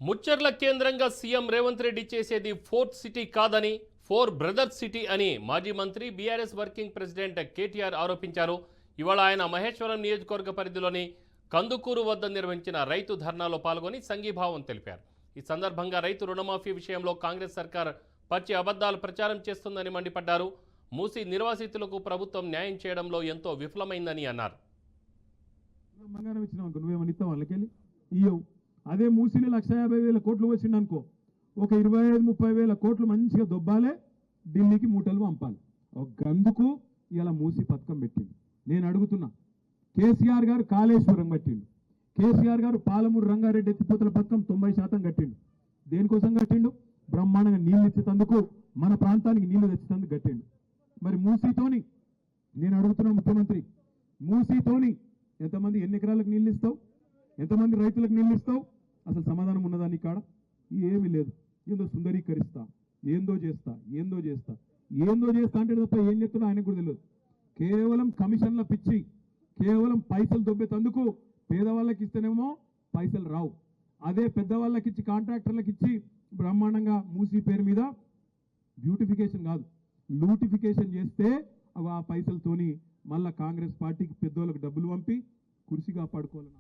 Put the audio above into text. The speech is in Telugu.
ముచ్చర్ల కేంద్రంగా సీఎం రేవంత్ రెడ్డి చేసేది ఫోర్త్ సిటీ కాదని ఫోర్ బ్రదర్స్ సిటీ అని మాజీ మంత్రి బీఆర్ఎస్ వర్కింగ్ ప్రెసిడెంట్ కేటీఆర్ ఆరోపించారు. ఇవాళ ఆయన మహేశ్వరం నియోజకవర్గ పరిధిలోని కందుకూరు వద్ద నిర్వహించిన రైతు ధర్నాలో పాల్గొని సంఘీభావం తెలిపారు. ఈ సందర్భంగా రైతు రుణమాఫీ విషయంలో కాంగ్రెస్ సర్కార్ పచ్చి అబద్ధాలు ప్రచారం చేస్తుందని మండిపడ్డారు. మూసి నిర్వాసితులకు ప్రభుత్వం న్యాయం చేయడంలో ఎంతో విఫలమైందని అన్నారు. అదే మూసిలో 1,50,000 కోట్లు వచ్చింది అనుకో, ఒక 25-30 కోట్లు మంచిగా దొబ్బాలే, ఢిల్లీకి మూటలు పంపాలి. ఒక గందుకు ఇలా మూసి పథకం పెట్టిండు. నేను అడుగుతున్నా, కేసీఆర్ గారు కాళేశ్వరం కట్టిండు, కేసీఆర్ గారు పాలమూరు రంగారెడ్డి ఎత్తిపోతల పథకం 90% కట్టిండు. దేనికోసం కట్టిండు? బ్రహ్మాండంగా నీళ్ళు ఇచ్చేందుకు, మన ప్రాంతానికి నీళ్లు తెచ్చేందుకు కట్టిండు. మరి మూసీతోని నేను అడుగుతున్నా ముఖ్యమంత్రి, మూసీతోని ఎంతమంది ఎన్ని ఎకరాలకు నీళ్ళు ఇస్తావు, ఎంతమంది రైతులకు నీళ్ళు ఇస్తావు? అసలు సమాధానం ఉన్నదాన్ని కాడ ఏమీ లేదు. ఏందో సుందరీకరిస్తా, ఏందో చేస్తా అంటే తప్ప ఏం చెప్తున్నా ఆయనకు కూడా తెలియదు. కేవలం కమిషన్ల పిచ్చి, కేవలం పైసలు దొబ్బేతందుకు. పేదవాళ్ళకి ఇస్తేనేమో పైసలు రావు, అదే పెద్దవాళ్ళకి ఇచ్చి కాంట్రాక్టర్లకు ఇచ్చి బ్రహ్మాండంగా మూసీ పేరు మీద బ్యూటిఫికేషన్ కాదు లూటిఫికేషన్ చేస్తే ఆ పైసలతోని మళ్ళా కాంగ్రెస్ పార్టీకి పెద్దోళ్ళకి డబ్బులు పంపి కుర్చీ కాపాడుకోవాలని